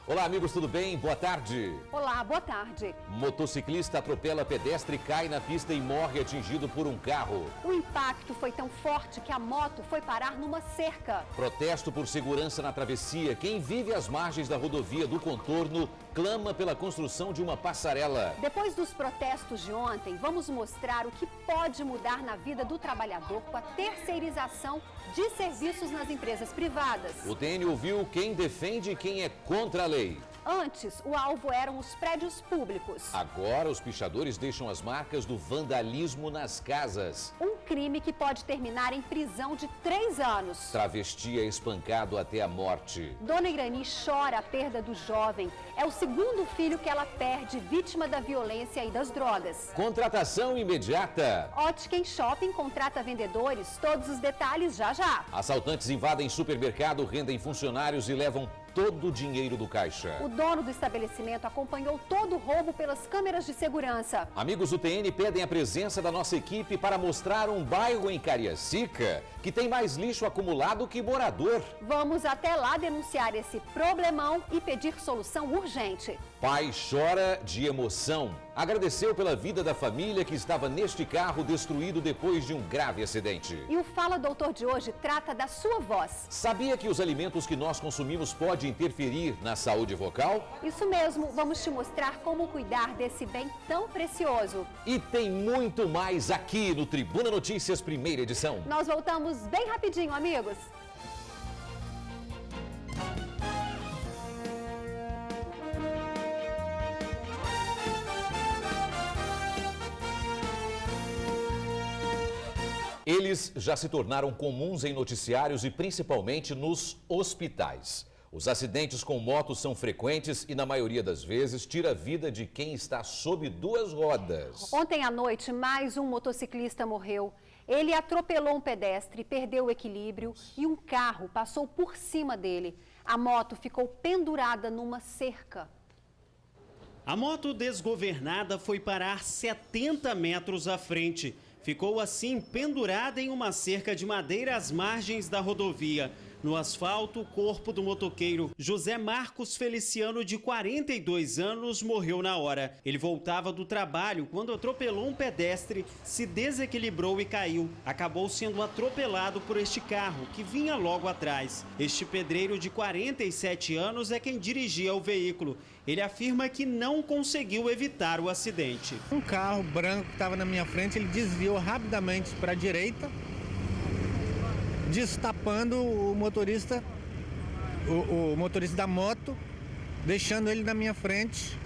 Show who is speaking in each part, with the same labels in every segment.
Speaker 1: Olá, amigos, tudo bem? Boa tarde.
Speaker 2: Olá, boa tarde.
Speaker 1: Motociclista atropela pedestre, cai na pista e morre atingido por um carro.
Speaker 2: O impacto foi tão forte que a moto foi parar numa cerca.
Speaker 1: Protesto por segurança na travessia. Quem vive às margens da rodovia do Contorno clama pela construção de uma passarela.
Speaker 2: Depois dos protestos de ontem, vamos mostrar o que pode mudar na vida do trabalhador com a terceirização de serviços nas empresas privadas.
Speaker 1: O TN ouviu quem defende e quem é contra a lei.
Speaker 2: Antes, o alvo eram os prédios públicos.
Speaker 1: Agora, os pichadores deixam as marcas do vandalismo nas casas.
Speaker 2: Um crime que pode terminar em prisão de 3 anos.
Speaker 1: Travesti é espancado até a morte.
Speaker 2: Dona Irani chora a perda do jovem. É o segundo filho que ela perde, vítima da violência e das drogas.
Speaker 1: Contratação imediata.
Speaker 2: Ótica em Shopping contrata vendedores. Todos os detalhes já já.
Speaker 1: Assaltantes invadem supermercado, rendem funcionários e levam todo o dinheiro do caixa.
Speaker 2: O dono do estabelecimento acompanhou todo o roubo pelas câmeras de segurança.
Speaker 1: Amigos do TN pedem a presença da nossa equipe para mostrar um bairro em Cariacica que tem mais lixo acumulado que morador.
Speaker 2: Vamos até lá denunciar esse problemão e pedir solução urgente.
Speaker 1: Pai chora de emoção. Agradeceu pela vida da família que estava neste carro destruído depois de um grave acidente.
Speaker 2: E o Fala Doutor de hoje trata da sua voz.
Speaker 1: Sabia que os alimentos que nós consumimos podem interferir na saúde vocal?
Speaker 2: Isso mesmo, vamos te mostrar como cuidar desse bem tão precioso.
Speaker 1: E tem muito mais aqui no Tribuna Notícias, primeira edição.
Speaker 2: Nós voltamos bem rapidinho, amigos.
Speaker 1: Eles já se tornaram comuns em noticiários e principalmente nos hospitais. Os acidentes com motos são frequentes e, na maioria das vezes, tira a vida de quem está sob 2 rodas.
Speaker 2: Ontem à noite, mais um motociclista morreu. Ele atropelou um pedestre, perdeu o equilíbrio e um carro passou por cima dele. A moto ficou pendurada numa cerca.
Speaker 3: A moto desgovernada foi parar 70 metros à frente. Ficou assim pendurada em uma cerca de madeira às margens da rodovia. No asfalto, o corpo do motoqueiro José Marcos Feliciano, de 42 anos, morreu na hora. Ele voltava do trabalho quando atropelou um pedestre, se desequilibrou e caiu. Acabou sendo atropelado por este carro, que vinha logo atrás. Este pedreiro de 47 anos é quem dirigia o veículo. Ele afirma que não conseguiu evitar o acidente.
Speaker 4: Um carro branco que estava na minha frente, ele desviou rapidamente para a direita, destapando o motorista da moto, deixando ele na minha frente,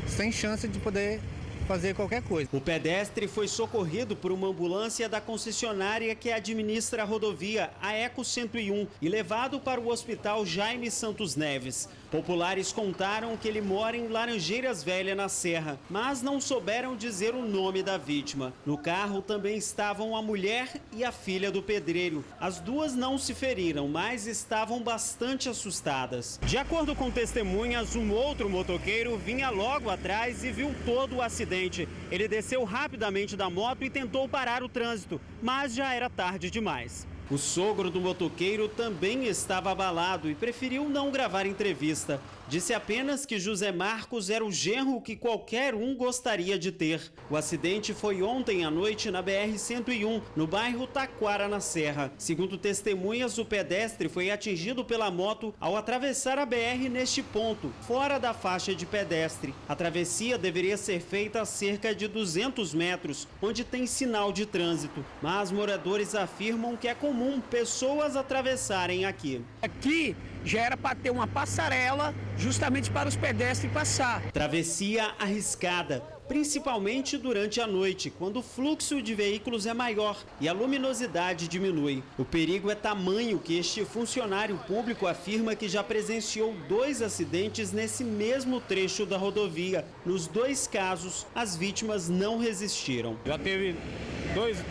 Speaker 4: sem chance de poder fazer qualquer coisa.
Speaker 3: O pedestre foi socorrido por uma ambulância da concessionária que administra a rodovia, a Eco 101, e levado para o hospital Jaime Santos Neves. Populares contaram que ele mora em Laranjeiras Velha, na Serra, mas não souberam dizer o nome da vítima. No carro também estavam a mulher e a filha do pedreiro. As duas não se feriram, mas estavam bastante assustadas. De acordo com testemunhas, um outro motoqueiro vinha logo atrás e viu todo o acidente. Ele desceu rapidamente da moto e tentou parar o trânsito, mas já era tarde demais. O sogro do motoqueiro também estava abalado e preferiu não gravar entrevista. Disse apenas que José Marcos era o genro que qualquer um gostaria de ter. O acidente foi ontem à noite na BR-101, no bairro Taquara, na Serra. Segundo testemunhas, o pedestre foi atingido pela moto ao atravessar a BR neste ponto, fora da faixa de pedestre. A travessia deveria ser feita a cerca de 200 metros, onde tem sinal de trânsito. Mas moradores afirmam que é comum pessoas atravessarem aqui.
Speaker 5: Aqui já era para ter uma passarela justamente para os pedestres passar.
Speaker 3: Travessia arriscada, principalmente durante a noite, quando o fluxo de veículos é maior e a luminosidade diminui. O perigo é tamanho que este funcionário público afirma que já presenciou 2 acidentes nesse mesmo trecho da rodovia. Nos 2 casos, as vítimas não resistiram.
Speaker 4: Já teve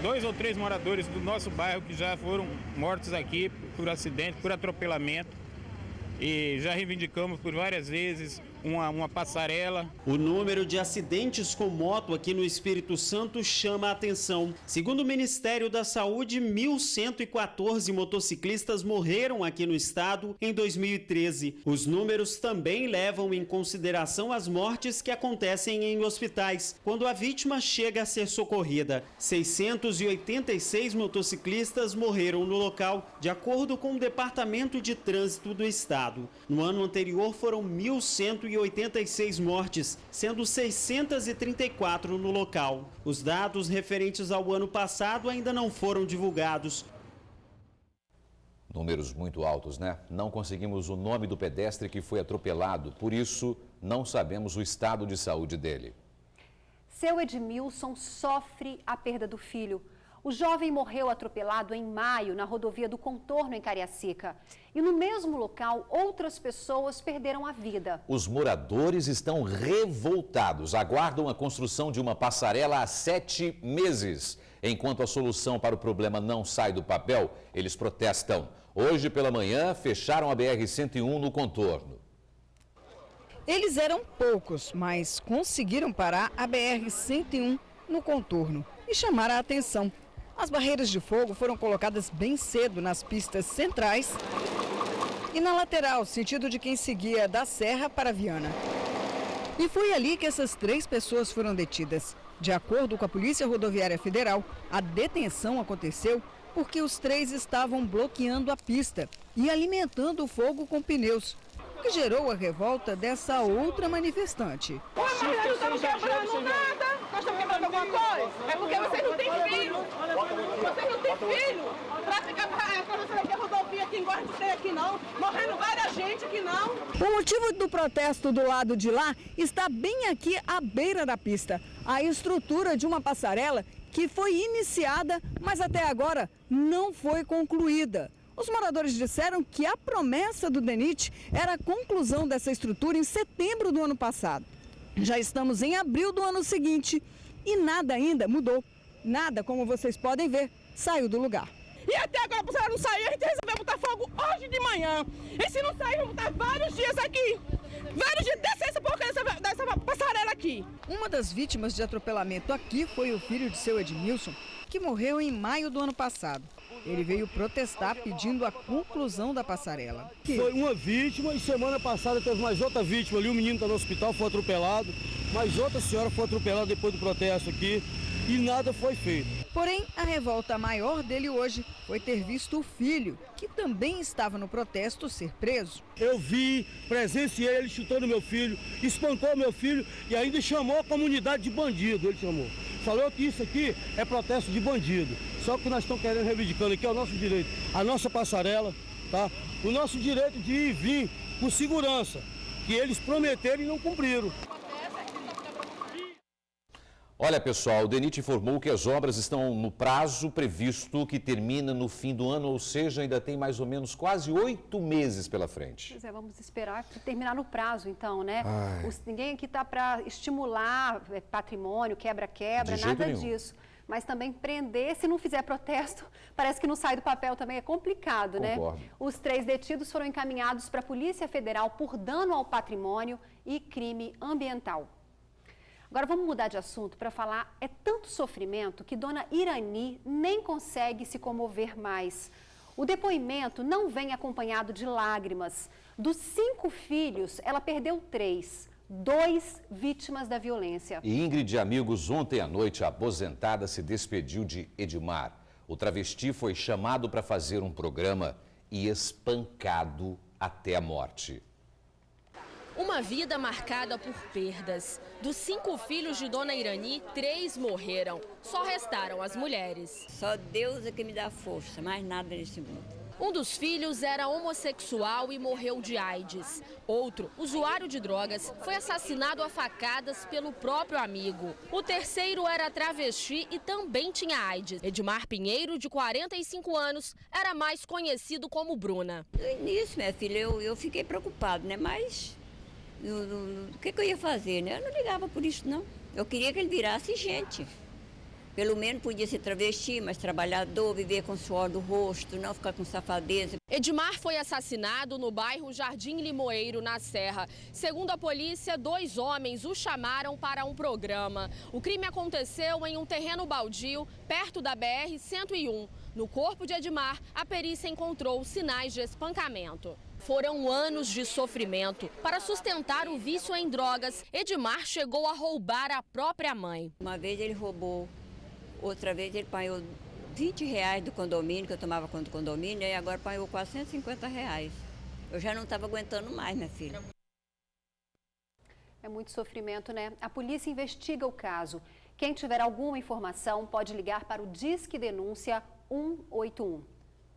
Speaker 4: dois ou três moradores do nosso bairro que já foram mortos aqui por acidente, por atropelamento.
Speaker 5: e já reivindicamos por várias vezes uma passarela.
Speaker 3: O número de acidentes com moto aqui no Espírito Santo chama a atenção. Segundo o Ministério da Saúde, 1.114 motociclistas morreram aqui no estado em 2013. Os números também levam em consideração as mortes que acontecem em hospitais, quando a vítima chega a ser socorrida. 686 motociclistas morreram no local, de acordo com o Departamento de Trânsito do Estado. No ano anterior foram 1.186 mortes, sendo 634 no local. Os dados referentes ao ano passado ainda não foram divulgados.
Speaker 1: Números muito altos, né? Não conseguimos o nome do pedestre que foi atropelado, por isso não sabemos o estado de saúde dele.
Speaker 2: Seu Edmilson sofre a perda do filho. O jovem morreu atropelado em maio na rodovia do Contorno, em Cariacica. E no mesmo local, outras pessoas perderam a vida.
Speaker 1: Os moradores estão revoltados, aguardam a construção de uma passarela há 7 meses. Enquanto a solução para o problema não sai do papel, eles protestam. Hoje pela manhã, fecharam a BR-101 no Contorno.
Speaker 6: Eles eram poucos, mas conseguiram parar a BR-101 no Contorno e chamaram a atenção. As barreiras de fogo foram colocadas bem cedo nas pistas centrais e na lateral, sentido de quem seguia da Serra para Viana. E foi ali que essas 3 pessoas foram detidas. De acordo com a Polícia Rodoviária Federal, a detenção aconteceu porque os 3 estavam bloqueando a pista e alimentando o fogo com pneus, o que gerou a revolta dessa outra manifestante.
Speaker 7: Mas nós não estamos quebrando nada, nós estamos quebrando alguma coisa, é porque vocês não têm filho, vocês não têm filho, para ficar falando aqui a rodovia, quem gosta de ter aqui não, morrendo várias gente aqui não.
Speaker 6: O motivo do protesto do lado de lá está bem aqui à beira da pista, a estrutura de uma passarela que foi iniciada, mas até agora não foi concluída. Os moradores disseram que a promessa do DENIT era a conclusão dessa estrutura em setembro do ano passado. Já estamos em abril do ano seguinte e nada ainda mudou. Nada, como vocês podem ver, saiu do lugar.
Speaker 7: E até agora a passarela não saiu, a gente resolveu botar fogo hoje de manhã. E se não sair, vamos botar vários dias aqui. Vários dias dessa dessa passarela aqui.
Speaker 6: Uma das vítimas de atropelamento aqui foi o filho de seu Edmilson, que morreu em maio do ano passado. Ele veio protestar pedindo a conclusão da passarela.
Speaker 8: Foi uma vítima e semana passada teve mais outra vítima ali, o menino está no hospital, foi atropelado, mais outra senhora foi atropelada depois do protesto aqui e nada foi feito.
Speaker 6: Porém, a revolta maior dele hoje foi ter visto o filho, que também estava no protesto, ser preso.
Speaker 8: Eu vi, presenciei ele chutando meu filho, espancou meu filho e ainda chamou a comunidade de bandido, ele chamou. Falou que isso aqui é protesto de bandido. Só que nós estamos querendo reivindicando aqui é o nosso direito, a nossa passarela, tá? O nosso direito de ir e vir com segurança, que eles prometeram e não cumpriram.
Speaker 1: Olha, pessoal, o DENIT informou que as obras estão no prazo previsto, que termina no fim do ano, ou seja, ainda tem mais ou menos quase 8 meses pela frente.
Speaker 2: Pois é, vamos esperar terminar no prazo, então, né? Ninguém aqui está para estimular patrimônio, quebra-quebra, nada disso. Mas também prender, se não fizer protesto, parece que não sai do papel também, é complicado,
Speaker 1: Concordo.
Speaker 2: Né? Os 3 detidos foram encaminhados para a Polícia Federal por dano ao patrimônio e crime ambiental. Agora vamos mudar de assunto para falar, é tanto sofrimento que dona Irani nem consegue se comover mais. O depoimento não vem acompanhado de lágrimas. Dos 5 filhos, ela perdeu 3, 2 vítimas da violência.
Speaker 1: E Ingrid, amigos, ontem à noite a aposentada se despediu de Edmar. O travesti foi chamado para fazer um programa e espancado até a morte.
Speaker 9: Uma vida marcada por perdas. Dos 5 filhos de dona Irani, 3 morreram. Só restaram as mulheres.
Speaker 10: Só Deus é que me dá força, mais nada nesse mundo.
Speaker 9: Um dos filhos era homossexual e morreu de AIDS. Outro, usuário de drogas, foi assassinado a facadas pelo próprio amigo. O terceiro era travesti e também tinha AIDS. Edmar Pinheiro, de 45 anos, era mais conhecido como Bruna.
Speaker 10: No início, minha filha, eu fiquei preocupado, né? Mas o que eu ia fazer, né? Eu não ligava por isso, não. Eu queria que ele virasse gente. Pelo menos podia ser travesti, mas trabalhador, viver com suor do rosto, não ficar com safadeza.
Speaker 9: Edmar foi assassinado no bairro Jardim Limoeiro, na Serra. Segundo a polícia, 2 homens o chamaram para um programa. O crime aconteceu em um terreno baldio, perto da BR-101. No corpo de Edmar, a perícia encontrou sinais de espancamento. Foram anos de sofrimento. Para sustentar o vício em drogas, Edmar chegou a roubar a própria mãe.
Speaker 10: Uma vez ele roubou, outra vez ele apanhou R$20 do condomínio, que eu tomava conta do condomínio, e agora apanhou R$450. Eu já não estava aguentando mais, minha filha.
Speaker 2: É muito sofrimento, né? A polícia investiga o caso. Quem tiver alguma informação pode ligar para o Disque Denúncia 181.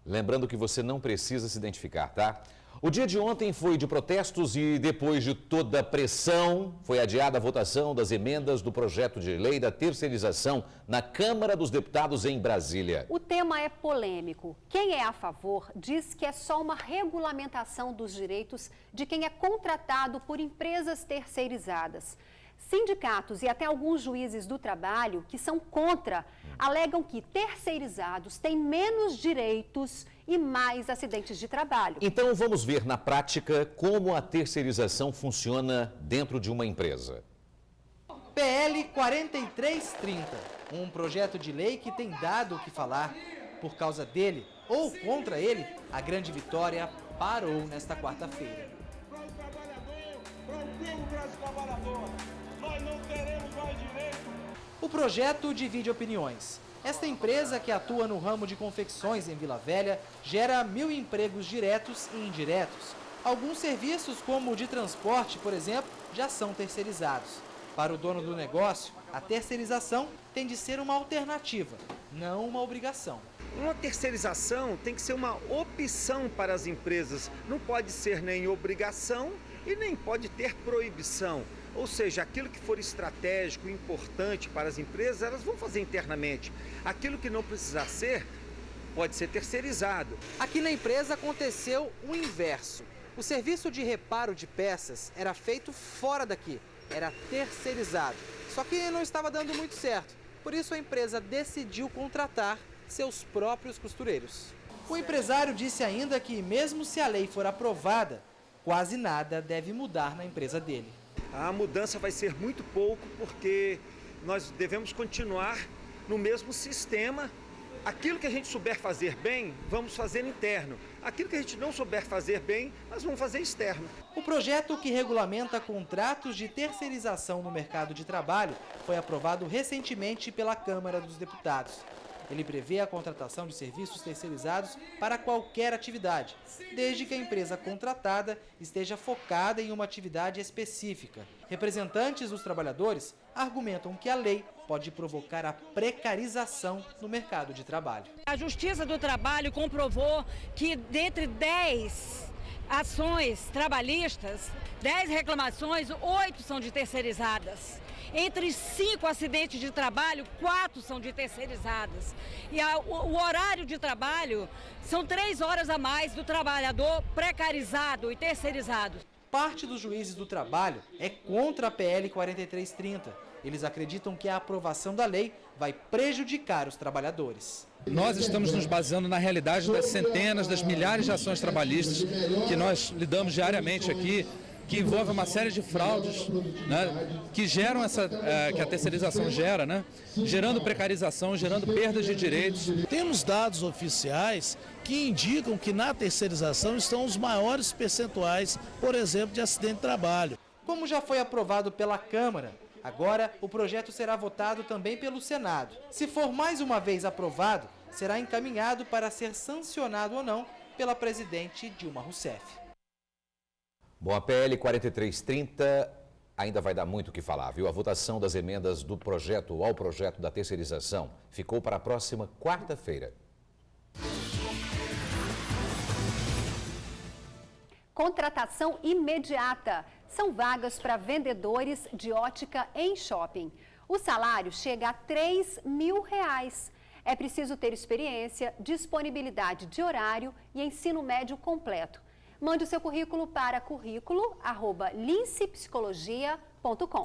Speaker 1: Lembrando que você não precisa se identificar, tá? O dia de ontem foi de protestos e depois de toda a pressão, foi adiada a votação das emendas do projeto de lei da terceirização na Câmara dos Deputados em Brasília.
Speaker 2: O tema é polêmico. Quem é a favor diz que é só uma regulamentação dos direitos de quem é contratado por empresas terceirizadas. Sindicatos e até alguns juízes do trabalho que são contra, alegam que terceirizados têm menos direitos e mais acidentes de trabalho.
Speaker 1: Então vamos ver na prática como a terceirização funciona dentro de uma empresa.
Speaker 11: PL 4330, um projeto de lei que tem dado o que falar. Por causa dele ou contra ele, a grande vitória parou nesta quarta-feira.
Speaker 8: Para o trabalhador, para o povo trabalhador, nós não teremos mais direito.
Speaker 11: O projeto divide opiniões. Esta empresa, que atua no ramo de confecções em Vila Velha, gera 1.000 empregos diretos e indiretos. Alguns serviços, como o de transporte, por exemplo, já são terceirizados. Para o dono do negócio, a terceirização tem de ser uma alternativa, não uma obrigação.
Speaker 12: Uma terceirização tem que ser uma opção para as empresas. Não pode ser nem obrigação e nem pode ter proibição. Ou seja, aquilo que for estratégico, importante para as empresas, elas vão fazer internamente. Aquilo que não precisar ser, pode ser terceirizado.
Speaker 11: Aqui na empresa aconteceu o inverso. O serviço de reparo de peças era feito fora daqui, era terceirizado. Só que não estava dando muito certo. Por isso a empresa decidiu contratar seus próprios costureiros. O empresário disse ainda que, mesmo se a lei for aprovada, quase nada deve mudar na empresa dele.
Speaker 12: A mudança vai ser muito pouco, porque nós devemos continuar no mesmo sistema. Aquilo que a gente souber fazer bem, vamos fazer interno. Aquilo que a gente não souber fazer bem, nós vamos fazer externo.
Speaker 11: O projeto que regulamenta contratos de terceirização no mercado de trabalho foi aprovado recentemente pela Câmara dos Deputados. Ele prevê a contratação de serviços terceirizados para qualquer atividade, desde que a empresa contratada esteja focada em uma atividade específica. Representantes dos trabalhadores argumentam que a lei pode provocar a precarização no mercado de trabalho.
Speaker 6: A Justiça do Trabalho comprovou que dentre 10 ações trabalhistas, 10 reclamações, 8 são de terceirizadas. Entre 5 acidentes de trabalho, 4 são de terceirizadas. E o horário de trabalho são 3 horas a mais do trabalhador precarizado e terceirizado.
Speaker 11: Parte dos juízes do trabalho é contra a PL 4330. Eles acreditam que a aprovação da lei vai prejudicar os trabalhadores.
Speaker 13: Nós estamos nos baseando na realidade das centenas, das milhares de ações trabalhistas que nós lidamos diariamente aqui, que envolve uma série de fraudes, né, que geram que a terceirização gera, né, gerando precarização, gerando perdas de direitos.
Speaker 14: Temos dados oficiais que indicam que na terceirização estão os maiores percentuais, por exemplo, de acidente de trabalho.
Speaker 11: Como já foi aprovado pela Câmara, agora o projeto será votado também pelo Senado. Se for mais uma vez aprovado, será encaminhado para ser sancionado ou não pela presidente Dilma Rousseff.
Speaker 1: Bom, a PL 4330 ainda vai dar muito o que falar, viu? A votação das emendas do projeto ao projeto da terceirização ficou para a próxima quarta-feira.
Speaker 2: Contratação imediata. São vagas para vendedores de ótica em shopping. O salário chega a R$3.000. É preciso ter experiência, disponibilidade de horário e ensino médio completo. Mande o seu currículo para currículo@lincepsicologia.com.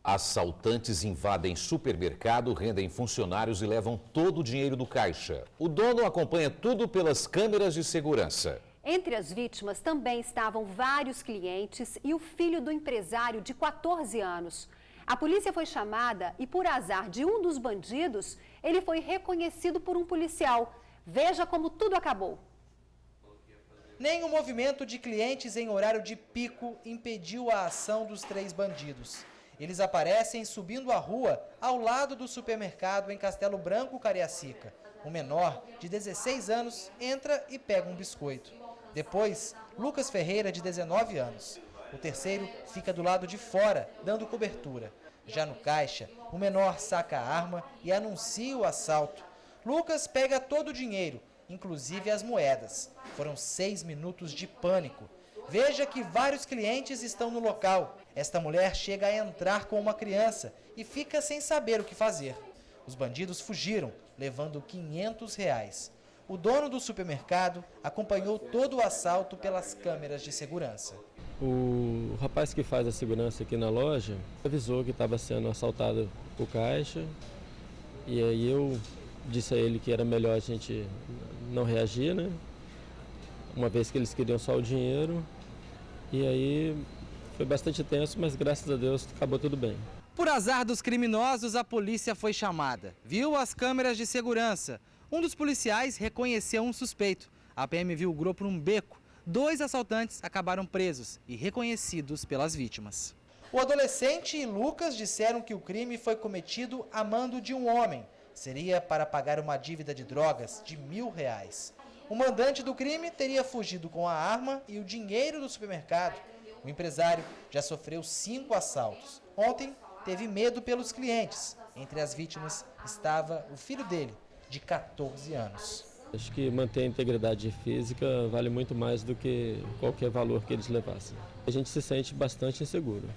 Speaker 1: Assaltantes invadem supermercado, rendem funcionários e levam todo o dinheiro do caixa. O dono acompanha tudo pelas câmeras de segurança.
Speaker 2: Entre as vítimas também estavam vários clientes e o filho do empresário de 14 anos. A polícia foi chamada e, por azar de um dos bandidos, ele foi reconhecido por um policial. Veja como tudo acabou.
Speaker 11: Nem o movimento de clientes em horário de pico impediu a ação dos 3 bandidos. Eles aparecem subindo a rua ao lado do supermercado em Castelo Branco, Cariacica. O menor, de 16 anos, entra e pega um biscoito. Depois, Lucas Ferreira, de 19 anos. O terceiro fica do lado de fora, dando cobertura. Já no caixa, o menor saca a arma e anuncia o assalto. Lucas pega todo o dinheiro, inclusive as moedas. Foram 6 minutos de pânico. Veja que vários clientes estão no local. Esta mulher chega a entrar com uma criança e fica sem saber o que fazer. Os bandidos fugiram, levando R$500. O dono do supermercado acompanhou todo o assalto pelas câmeras de segurança.
Speaker 15: O rapaz que faz a segurança aqui na loja avisou que estava sendo assaltado o caixa e aí eu disse a ele que era melhor a gente não reagir, né? Uma vez que eles queriam só o dinheiro. E aí foi bastante tenso, mas graças a Deus acabou tudo bem.
Speaker 11: Por azar dos criminosos, a polícia foi chamada. Viu as câmeras de segurança. Um dos policiais reconheceu um suspeito. A PM viu o grupo num beco. 2 assaltantes acabaram presos e reconhecidos pelas vítimas. O adolescente e Lucas disseram que o crime foi cometido a mando de um homem. Seria para pagar uma dívida de drogas de R$1.000. O mandante do crime teria fugido com a arma e o dinheiro do supermercado. O empresário já sofreu 5 assaltos. Ontem, teve medo pelos clientes. Entre as vítimas estava o filho dele, de 14 anos.
Speaker 15: Acho que manter a integridade física vale muito mais do que qualquer valor que eles levassem. A gente se sente bastante inseguro.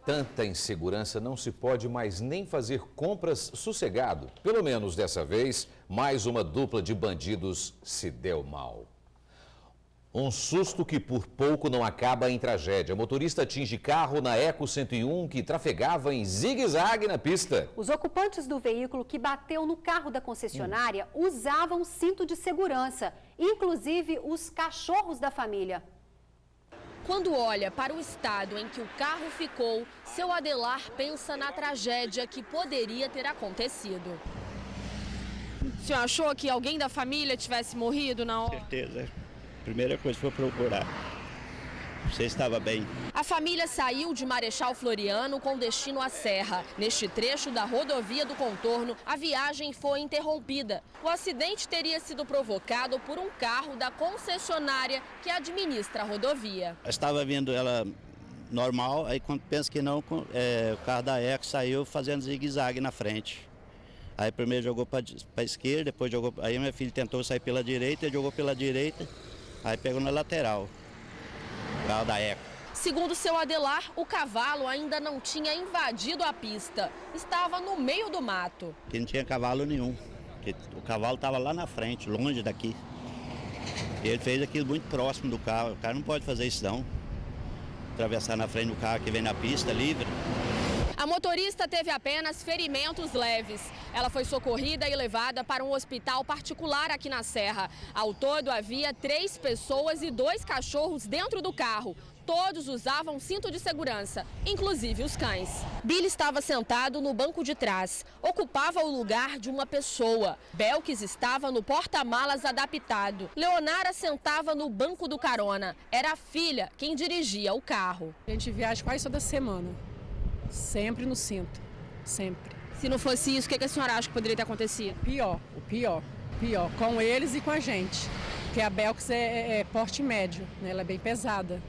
Speaker 1: Tanta insegurança, não se pode mais nem fazer compras sossegado. Pelo menos dessa vez, mais uma dupla de bandidos se deu mal. Um susto que por pouco não acaba em tragédia. Motorista atinge carro na Eco 101 que trafegava em zigue-zague na pista.
Speaker 2: Os ocupantes do veículo que bateu no carro da concessionária usavam cinto de segurança, inclusive os cachorros da família.
Speaker 9: Quando olha para o estado em que o carro ficou, seu Adelar pensa na tragédia que poderia ter acontecido.
Speaker 16: O senhor achou que alguém da família tivesse morrido na hora?
Speaker 17: Certeza. Primeira coisa foi procurar. Você estava bem.
Speaker 9: A família saiu de Marechal Floriano com destino à Serra. Neste trecho da rodovia do contorno, a viagem foi interrompida. O acidente teria sido provocado por um carro da concessionária que administra a rodovia.
Speaker 17: Eu estava vendo ela normal, aí quando pensa que não, o carro da Eco saiu fazendo zigue-zague na frente. Aí primeiro jogou para a esquerda, depois jogou. Aí minha filha tentou sair pela direita, jogou pela direita, aí pegou na lateral. Carro da Eco.
Speaker 9: Segundo seu Adelar, o cavalo ainda não tinha invadido a pista. Estava no meio do mato.
Speaker 17: Que não tinha cavalo nenhum. O cavalo estava lá na frente, longe daqui. E ele fez aquilo muito próximo do carro. O cara não pode fazer isso não. Atravessar na frente do carro que vem na pista livre.
Speaker 9: A motorista teve apenas ferimentos leves. Ela foi socorrida e levada para um hospital particular aqui na Serra. Ao todo, havia 3 pessoas e 2 cachorros dentro do carro. Todos usavam cinto de segurança, inclusive os cães. Billy estava sentado no banco de trás. Ocupava o lugar de uma pessoa. Belkis estava no porta-malas adaptado. Leonara sentava no banco do carona. Era a filha quem dirigia o carro.
Speaker 18: A gente viaja quase toda semana. Sempre no cinto, sempre.
Speaker 16: Se não fosse isso, o que a senhora acha que poderia ter acontecido?
Speaker 18: O pior, com eles e com a gente. Porque a Belkis é porte médio, né? Ela é bem pesada.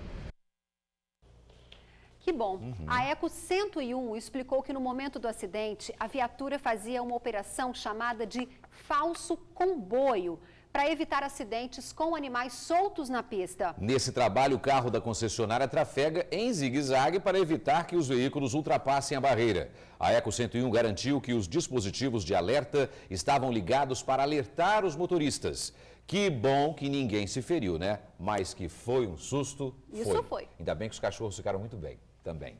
Speaker 2: Que bom. A Eco 101 explicou que no momento do acidente, a viatura fazia uma operação chamada de falso comboio, para evitar acidentes com animais soltos na pista.
Speaker 1: Nesse trabalho, o carro da concessionária trafega em zigue-zague para evitar que os veículos ultrapassem a barreira. A Eco 101 garantiu que os dispositivos de alerta estavam ligados para alertar os motoristas. Que bom que ninguém se feriu, né? Mas que foi um susto,
Speaker 2: Isso foi.
Speaker 1: Ainda bem que os cachorros ficaram muito bem também.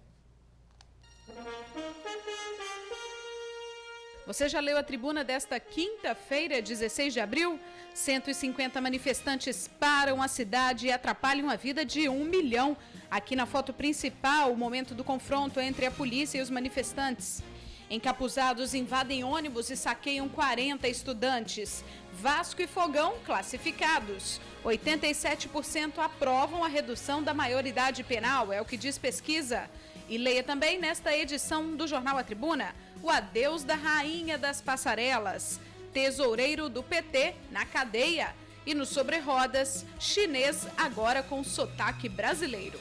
Speaker 19: Você já leu a tribuna desta quinta-feira, 16 de abril? 150 manifestantes param a cidade e atrapalham a vida de 1 milhão. Aqui na foto principal, o momento do confronto entre a polícia e os manifestantes. Encapuzados invadem ônibus e saqueiam 40 estudantes. Vasco e Fogão classificados. 87% aprovam a redução da maioridade penal, é o que diz pesquisa. E leia também nesta edição do Jornal A Tribuna, o adeus da rainha das passarelas. Tesoureiro do PT na cadeia. E no Sobre Rodas, chinês agora com sotaque brasileiro.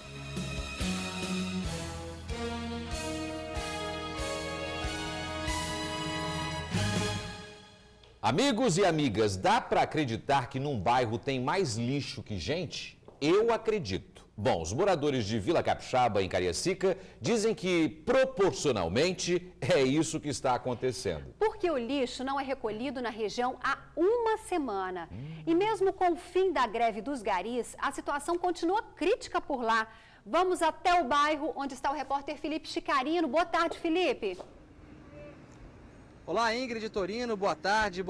Speaker 1: Amigos e amigas, dá para acreditar que num bairro tem mais lixo que gente? Eu acredito. Bom, os moradores de Vila Capixaba, em Cariacica, dizem que, proporcionalmente, é isso que está acontecendo.
Speaker 2: Porque o lixo não é recolhido na região há uma semana. E mesmo com o fim da greve dos garis, a situação continua crítica por lá. Vamos até o bairro onde está o repórter Felipe Chicarino. Boa tarde, Felipe.
Speaker 11: Olá, Ingrid e Torino, boa tarde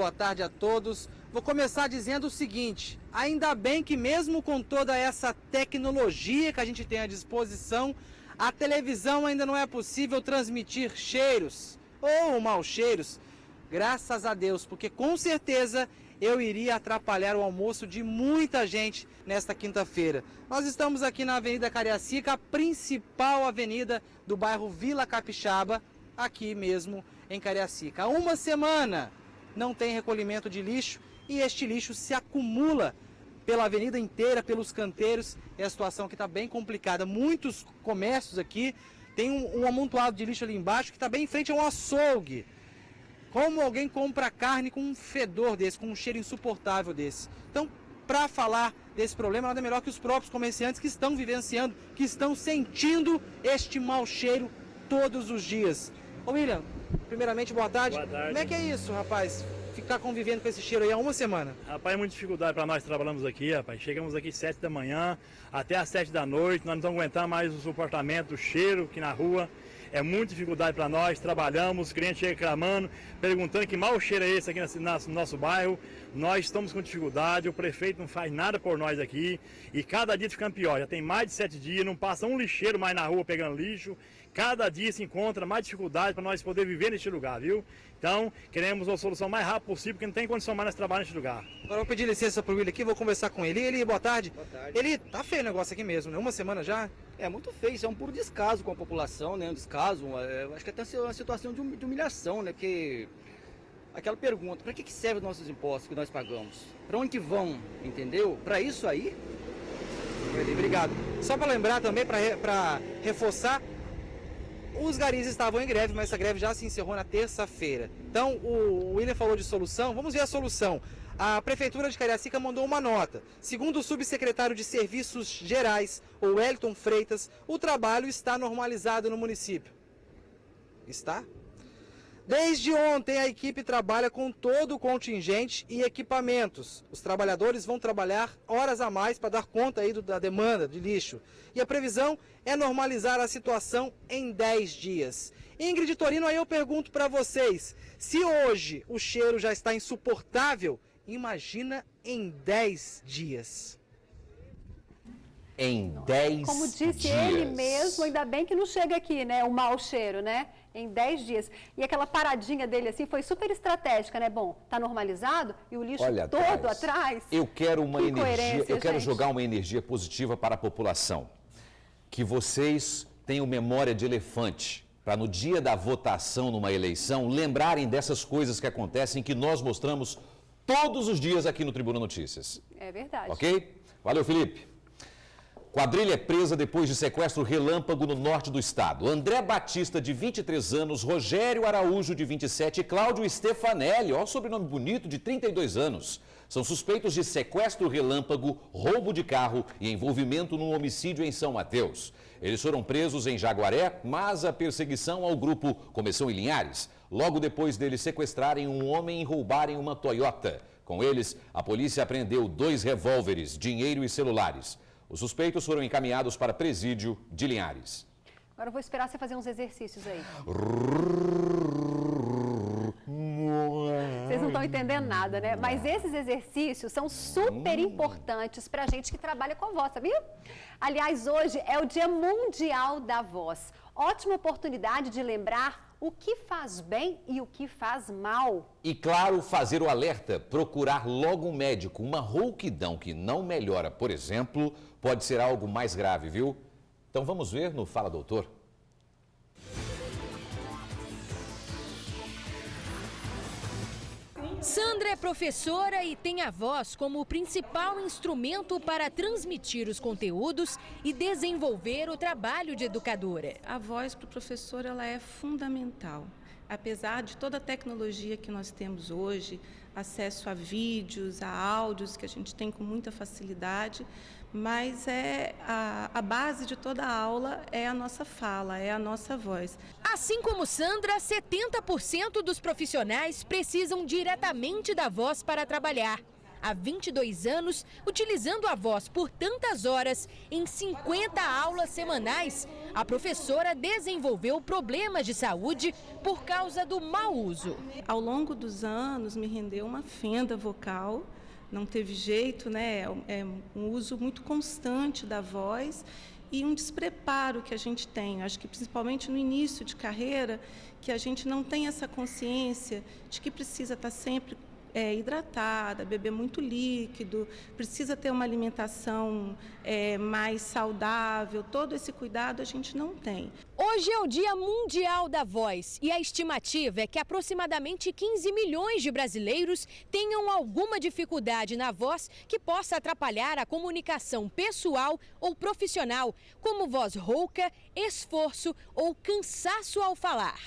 Speaker 11: a todos. Vou começar dizendo o seguinte, ainda bem que mesmo com toda essa tecnologia que a gente tem à disposição, a televisão ainda não é possível transmitir cheiros ou maus cheiros, graças a Deus, porque com certeza eu iria atrapalhar o almoço de muita gente nesta quinta-feira. Nós estamos aqui na Avenida Cariacica, a principal avenida do bairro Vila Capixaba, aqui mesmo em Cariacica. Há uma semana não tem recolhimento de lixo e este lixo se acumula pela avenida inteira, pelos canteiros. É a situação que está bem complicada. Muitos comércios aqui tem um amontoado de lixo ali embaixo que está bem em frente a um açougue. Como alguém compra carne com um fedor desse, com um cheiro insuportável desse? Então, para falar desse problema, nada melhor que os próprios comerciantes que estão vivenciando, que estão sentindo este mau cheiro todos os dias. Ô William, primeiramente, boa tarde.
Speaker 20: Boa tarde.
Speaker 11: Como é que é isso, rapaz? Ficar convivendo com esse cheiro aí há uma semana?
Speaker 20: Rapaz, é muita dificuldade para nós que trabalhamos aqui, rapaz. Chegamos aqui às 7 da manhã, até às 7 da noite, nós não estamos aguentando mais o suportamento, o cheiro aqui na rua. É muita dificuldade para nós, trabalhamos, os clientes chegam reclamando, perguntando que mau cheiro é esse aqui no nosso bairro. Nós estamos com dificuldade, o prefeito não faz nada por nós aqui e cada dia ficando pior. Já tem mais de 7 dias, não passa um lixeiro mais na rua pegando lixo. Cada dia se encontra mais dificuldade para nós poder viver neste lugar, viu? Então, queremos uma solução mais rápida possível, porque não tem condição mais nós trabalhar neste lugar.
Speaker 11: Agora eu vou pedir licença para o William aqui, vou conversar com ele. Ele, boa tarde.
Speaker 21: Boa tarde.
Speaker 11: Ele, tá feio o negócio aqui mesmo, né? Uma semana já?
Speaker 21: É muito feio, isso é um puro descaso com a população, né? Um descaso, acho que até uma situação de humilhação, né? Porque aquela pergunta, para que servem os nossos impostos que nós pagamos? Para onde que vão, entendeu? Para isso aí?
Speaker 11: Obrigado. Só para lembrar também, para reforçar, os garis estavam em greve, mas essa greve já se encerrou na terça-feira. Então, o William falou de solução, vamos ver a solução. A Prefeitura de Cariacica mandou uma nota. Segundo o subsecretário de Serviços Gerais, o Wellington Freitas, o trabalho está normalizado no município. Está? Desde ontem, a equipe trabalha com todo o contingente e equipamentos. Os trabalhadores vão trabalhar horas a mais para dar conta aí da demanda de lixo. E a previsão é normalizar a situação em 10 dias. Ingrid e Torino, aí eu pergunto para vocês, se hoje o cheiro já está insuportável, imagina em 10 dias.
Speaker 1: Em 10 dias.
Speaker 2: Como disse ele mesmo, ainda bem que não chega aqui, né, o mau cheiro, né? Em 10 dias. E aquela paradinha dele assim foi super estratégica, né? Bom, tá normalizado e o lixo todo atrás.
Speaker 1: Eu quero uma energia, eu quero
Speaker 2: gente.
Speaker 1: jogar uma energia positiva para a população. Que vocês tenham memória de elefante, para no dia da votação numa eleição lembrarem dessas coisas que acontecem que nós mostramos todos os dias aqui no Tribuna Notícias.
Speaker 2: É verdade.
Speaker 1: Ok? Valeu, Felipe. Quadrilha é presa depois de sequestro relâmpago no norte do estado. André Batista, de 23 anos, Rogério Araújo, de 27 e Cláudio Stefanelli, ó, sobrenome bonito, de 32 anos. São suspeitos de sequestro relâmpago, roubo de carro e envolvimento num homicídio em São Mateus. Eles foram presos em Jaguaré, mas a perseguição ao grupo começou em Linhares, logo depois deles sequestrarem um homem e roubarem uma Toyota. Com eles, a polícia apreendeu 2 revólveres, dinheiro e celulares. Os suspeitos foram encaminhados para presídio de Linhares.
Speaker 2: Agora eu vou esperar você fazer uns exercícios aí. estão entendendo nada, né? Mas esses exercícios são super importantes pra gente que trabalha com a voz, sabia? Aliás, hoje é o Dia Mundial da Voz. Ótima oportunidade de lembrar o que faz bem e o que faz mal.
Speaker 1: E claro, fazer o alerta, procurar logo um médico. Uma rouquidão que não melhora, por exemplo, pode ser algo mais grave, viu? Então vamos ver no Fala Doutor.
Speaker 4: Sandra é professora e tem a voz como o principal instrumento para transmitir os conteúdos e desenvolver o trabalho de educadora.
Speaker 22: A voz para o professor ela é fundamental. Apesar de toda a tecnologia que nós temos hoje, acesso a vídeos, a áudios que a gente tem com muita facilidade, mas a base de toda a aula é a nossa fala, é a nossa voz.
Speaker 4: Assim como Sandra, 70% dos profissionais precisam diretamente da voz para trabalhar. Há 22 anos, utilizando a voz por tantas horas, em 50 aulas semanais, a professora desenvolveu problemas de saúde por causa do mau uso.
Speaker 22: Ao longo dos anos, me rendeu uma fenda vocal. Não teve jeito, né? É um uso muito constante da voz e um despreparo que a gente tem. Acho que principalmente no início de carreira, que a gente não tem essa consciência de que precisa estar sempre hidratada, beber muito líquido, precisa ter uma alimentação mais saudável. Todo esse cuidado a gente não tem.
Speaker 4: Hoje é o Dia Mundial da Voz e a estimativa é que aproximadamente 15 milhões de brasileiros tenham alguma dificuldade na voz que possa atrapalhar a comunicação pessoal ou profissional, como voz rouca, esforço ou cansaço ao falar.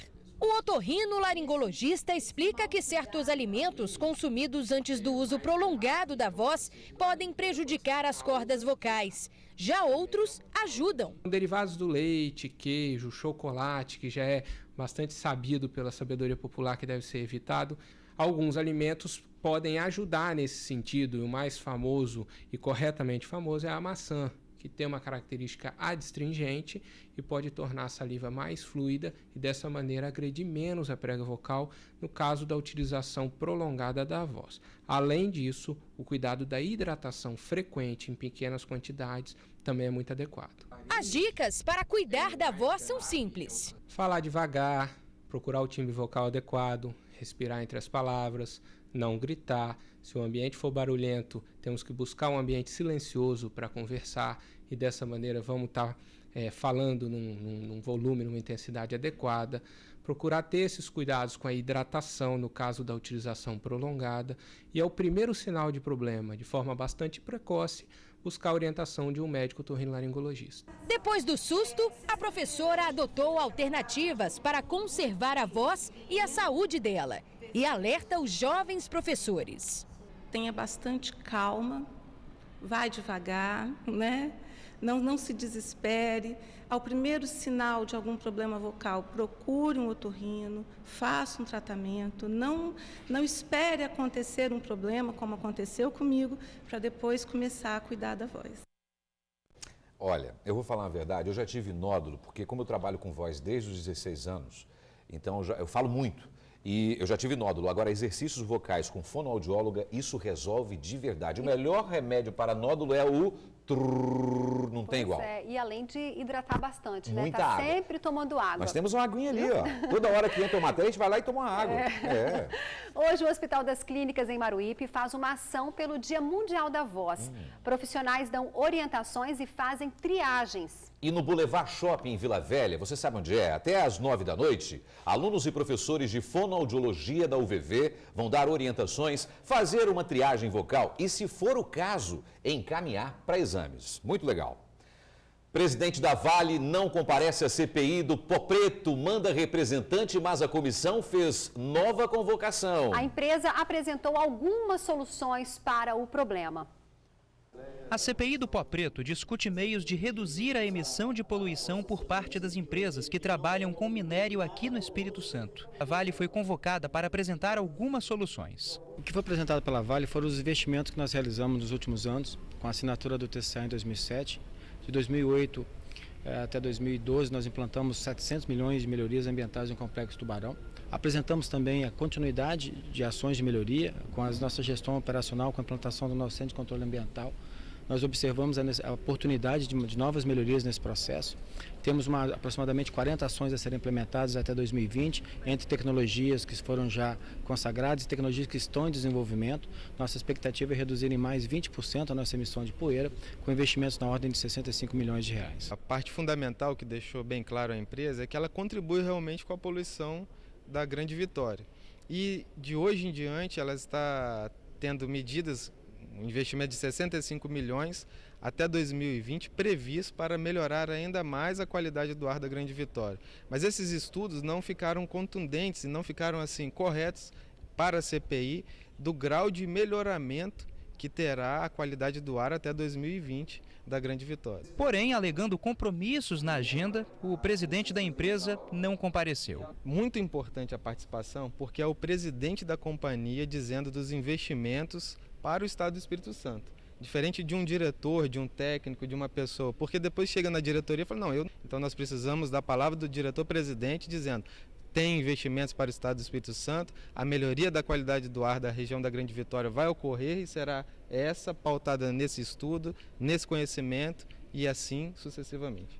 Speaker 4: O otorrinolaringologista explica que certos alimentos consumidos antes do uso prolongado da voz podem prejudicar as cordas vocais. Já outros ajudam.
Speaker 23: Derivados do leite, queijo, chocolate, que já é bastante sabido pela sabedoria popular que deve ser evitado, alguns alimentos podem ajudar nesse sentido. E o mais famoso e corretamente famoso é a maçã, que tem uma característica adstringente e pode tornar a saliva mais fluida e dessa maneira agredir menos a prega vocal no caso da utilização prolongada da voz. Além disso, o cuidado da hidratação frequente em pequenas quantidades também é muito adequado.
Speaker 4: As dicas para cuidar da voz são simples.
Speaker 23: Falar devagar, procurar o timbre vocal adequado, respirar entre as palavras, não gritar. Se o ambiente for barulhento, temos que buscar um ambiente silencioso para conversar e dessa maneira vamos estar falando num volume, numa intensidade adequada. Procurar ter esses cuidados com a hidratação no caso da utilização prolongada e é o primeiro sinal de problema, de forma bastante precoce, buscar a orientação de um médico otorrinolaringologista.
Speaker 4: Depois do susto, a professora adotou alternativas para conservar a voz e a saúde dela e alerta os jovens professores.
Speaker 22: Tenha bastante calma, vai devagar, né? Não se desespere. Ao primeiro sinal de algum problema vocal, procure um otorrino, faça um tratamento. Não espere acontecer um problema, como aconteceu comigo, para depois começar a cuidar da voz.
Speaker 1: Olha, eu vou falar a verdade, eu já tive nódulo, porque como eu trabalho com voz desde os 16 anos, então eu falo muito. E eu já tive nódulo. Agora, exercícios vocais com fonoaudióloga, isso resolve de verdade. O melhor remédio para nódulo é o trrr, não tem igual.
Speaker 2: E além de hidratar bastante, né?
Speaker 1: Muita
Speaker 2: Tá
Speaker 1: água.
Speaker 2: sempre tomando água.
Speaker 1: Nós temos uma aguinha ali, ó. Toda hora que entra uma matéria, a gente vai lá e toma uma água.
Speaker 2: Hoje, o Hospital das Clínicas em Maruípe faz uma ação pelo Dia Mundial da Voz. Profissionais dão orientações e fazem triagens.
Speaker 1: E no Boulevard Shopping em Vila Velha, você sabe onde é? Até às 9 da noite, alunos e professores de fonoaudiologia da UVV vão dar orientações, fazer uma triagem vocal e, se for o caso, encaminhar para exames. Muito legal. Presidente da Vale não comparece à CPI do Pó Preto, manda representante, mas a comissão fez nova convocação.
Speaker 2: A empresa apresentou algumas soluções para o problema.
Speaker 24: A CPI do Pó Preto discute meios de reduzir a emissão de poluição por parte das empresas que trabalham com minério aqui no Espírito Santo. A Vale foi convocada para apresentar algumas soluções.
Speaker 25: O que foi apresentado pela Vale foram os investimentos que nós realizamos nos últimos anos, com a assinatura do TCA em 2007. De 2008, Até 2012 nós implantamos 700 milhões de melhorias ambientais no Complexo Tubarão. Apresentamos também a continuidade de ações de melhoria com a nossa gestão operacional, com a implantação do nosso Centro de Controle Ambiental. Nós observamos a oportunidade de novas melhorias nesse processo. Temos aproximadamente 40 ações a serem implementadas até 2020, entre tecnologias que foram já consagradas e tecnologias que estão em desenvolvimento. Nossa expectativa é reduzir em mais 20% a nossa emissão de poeira, com investimentos na ordem de 65 milhões de reais.
Speaker 3: A parte fundamental que deixou bem claro a empresa é que ela contribui realmente com a poluição da Grande Vitória. E de hoje em diante ela está tendo medidas, um investimento de 65 milhões até 2020 previsto para melhorar ainda mais a qualidade do ar da Grande Vitória. Mas esses estudos não ficaram contundentes e não ficaram assim corretos para a CPI do grau de melhoramento que terá a qualidade do ar até 2020 da Grande Vitória.
Speaker 24: Porém, alegando compromissos na agenda, o presidente da empresa não compareceu.
Speaker 3: Muito importante a participação, porque é o presidente da companhia dizendo dos investimentos para o Estado do Espírito Santo. Diferente de um diretor, de um técnico, de uma pessoa, porque depois chega na diretoria e fala, não, então nós precisamos da palavra do diretor-presidente dizendo tem investimentos para o Estado do Espírito Santo, a melhoria da qualidade do ar da região da Grande Vitória vai ocorrer e será essa pautada nesse estudo, nesse conhecimento e assim sucessivamente.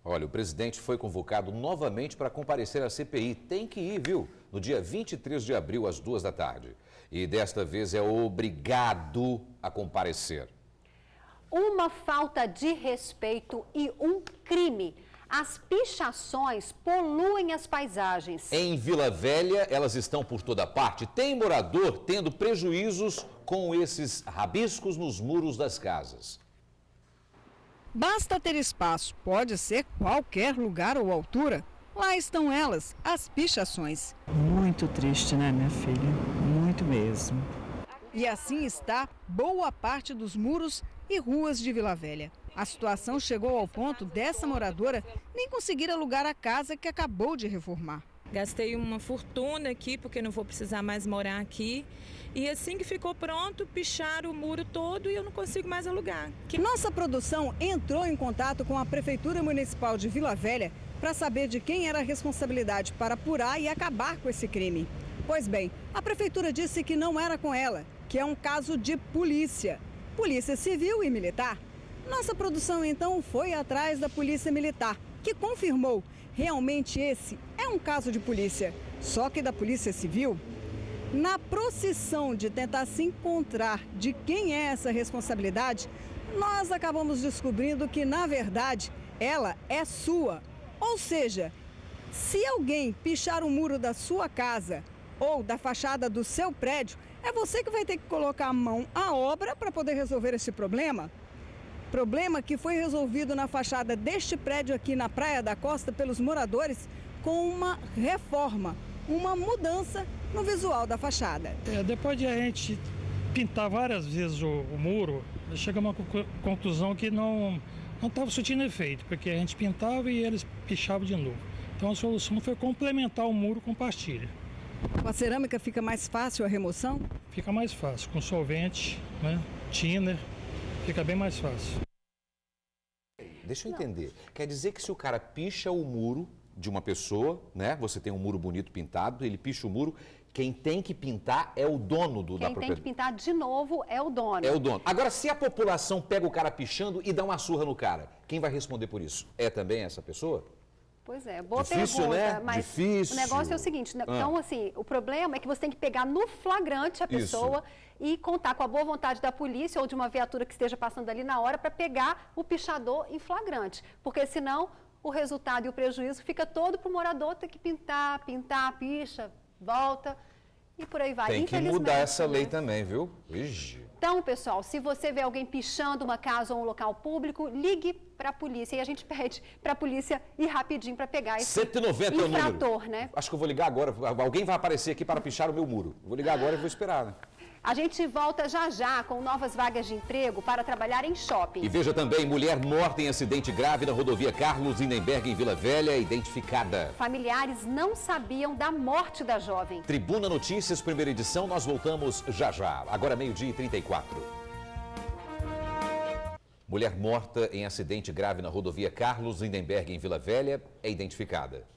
Speaker 1: Olha, o presidente foi convocado novamente para comparecer à CPI. Tem que ir, viu? No dia 23 de abril, às 2 da tarde. E desta vez é obrigado a comparecer.
Speaker 2: Uma falta de respeito e um crime. As pichações poluem as paisagens.
Speaker 1: Em Vila Velha, elas estão por toda parte. Tem morador tendo prejuízos com esses rabiscos nos muros das casas.
Speaker 6: Basta ter espaço, pode ser qualquer lugar ou altura. Lá estão elas, as pichações.
Speaker 5: Muito triste, né, minha filha? Muito mesmo.
Speaker 6: E assim está boa parte dos muros e ruas de Vila Velha. A situação chegou ao ponto dessa moradora nem conseguir alugar a casa que acabou de reformar.
Speaker 7: Gastei uma fortuna aqui, porque não vou precisar mais morar aqui. E assim que ficou pronto, picharam o muro todo e eu não consigo mais alugar.
Speaker 6: Nossa produção entrou em contato com a Prefeitura Municipal de Vila Velha para saber de quem era a responsabilidade para apurar e acabar com esse crime. Pois bem, a Prefeitura disse que não era com ela, que é um caso de polícia. Polícia Civil e Militar. Nossa produção então foi atrás da Polícia Militar, que confirmou realmente esse é um caso de polícia, só que da Polícia Civil. Na procissão de tentar se encontrar de quem é essa responsabilidade, nós acabamos descobrindo que, na verdade, ela é sua. Ou seja, se alguém pichar o muro da sua casa ou da fachada do seu prédio, é você que vai ter que colocar a mão à obra para poder resolver esse problema. Problema que foi resolvido na fachada deste prédio aqui na Praia da Costa pelos moradores com uma reforma, uma mudança no visual da fachada.
Speaker 8: Depois de a gente pintar várias vezes o muro, chegamos a uma conclusão que não estava surtindo efeito, porque a gente pintava e eles pichavam de novo. Então a solução foi complementar o muro com pastilha.
Speaker 6: Com a cerâmica fica mais fácil a remoção?
Speaker 8: Fica mais fácil, com solvente, né, thinner, fica bem mais fácil.
Speaker 1: Deixa eu entender. Quer dizer que se o cara picha o muro de uma pessoa, né? Você tem um muro bonito pintado, ele picha o muro, quem tem que pintar é o dono da propriedade.
Speaker 2: Quem tem que pintar de novo é o dono.
Speaker 1: É o dono. Agora, se a população pega o cara pichando e dá uma surra no cara, quem vai responder por isso? É também essa pessoa?
Speaker 2: Pois é, boa
Speaker 1: difícil,
Speaker 2: pergunta,
Speaker 1: né?
Speaker 2: Mas
Speaker 1: difícil.
Speaker 2: O negócio é o seguinte, então assim, o problema é que você tem que pegar no flagrante a pessoa e contar com a boa vontade da polícia ou de uma viatura que esteja passando ali na hora para pegar o pichador em flagrante, porque senão o resultado e o prejuízo fica todo para o morador ter que pintar, picha, volta e por aí vai.
Speaker 1: Tem que mudar essa lei também, viu? Ixi.
Speaker 2: Então, pessoal, se você vê alguém pichando uma casa ou um local público, ligue para a polícia. E a gente pede para a polícia ir rapidinho para pegar esse
Speaker 1: 190
Speaker 2: infrator,
Speaker 1: é o número.
Speaker 2: Né?
Speaker 1: Acho que eu vou ligar agora. Alguém vai aparecer aqui para pichar o meu muro. Vou ligar agora e vou esperar, né?
Speaker 2: A gente volta já com novas vagas de emprego para trabalhar em shopping.
Speaker 1: E veja também, mulher morta em acidente grave na rodovia Carlos Lindenberg, em Vila Velha, identificada.
Speaker 2: Familiares não sabiam da morte da jovem.
Speaker 1: Tribuna Notícias, primeira edição, nós voltamos já. Agora 12h34. Mulher morta em acidente grave na rodovia Carlos Lindenberg, em Vila Velha, é identificada.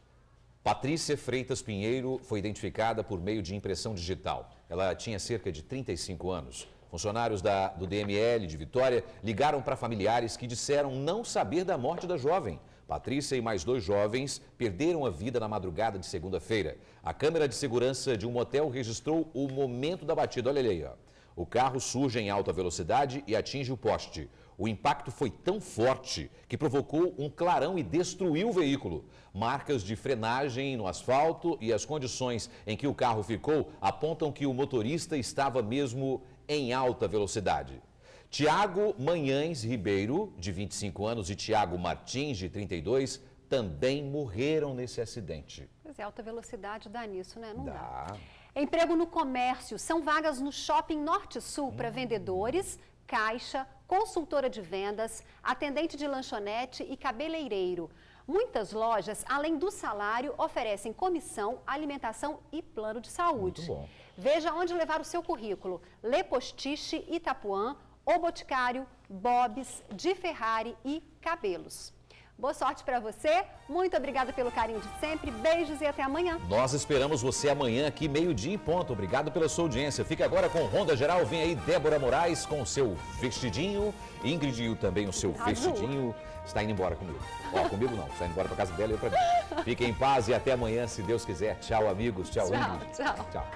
Speaker 1: Patrícia Freitas Pinheiro foi identificada por meio de impressão digital. Ela tinha cerca de 35 anos. Funcionários do DML de Vitória ligaram para familiares que disseram não saber da morte da jovem. Patrícia e mais 2 jovens perderam a vida na madrugada de segunda-feira. A câmera de segurança de um motel registrou o momento da batida. Olha aí, ó. O carro surge em alta velocidade e atinge o poste. O impacto foi tão forte que provocou um clarão e destruiu o veículo. Marcas de frenagem no asfalto e as condições em que o carro ficou apontam que o motorista estava mesmo em alta velocidade. Tiago Manhães Ribeiro, de 25 anos, e Tiago Martins, de 32, também morreram nesse acidente.
Speaker 2: Pois é, alta velocidade dá nisso, né? Não dá. Emprego no comércio. São vagas no Shopping Norte-Sul para vendedores, caixa, consultora de vendas, atendente de lanchonete e cabeleireiro. Muitas lojas, além do salário, oferecem comissão, alimentação e plano de saúde.
Speaker 1: Muito bom.
Speaker 2: Veja onde levar o seu currículo. Le Postiche, Itapuã, O Boticário, Bob's, de Ferrari e Cabelos. Boa sorte para você, muito obrigada pelo carinho de sempre, beijos e até amanhã.
Speaker 1: Nós esperamos você amanhã aqui, meio-dia em ponto. Obrigado pela sua audiência. Fica agora com Ronda Geral, vem aí Débora Moraes com o seu vestidinho, Ingrid também o seu vestidinho. Está indo embora comigo. Ó, comigo não, está indo embora para casa dela e eu para mim. Fiquem em paz e até amanhã, se Deus quiser. Tchau, amigos. Tchau, Ingrid.
Speaker 2: Tchau.
Speaker 1: Tchau.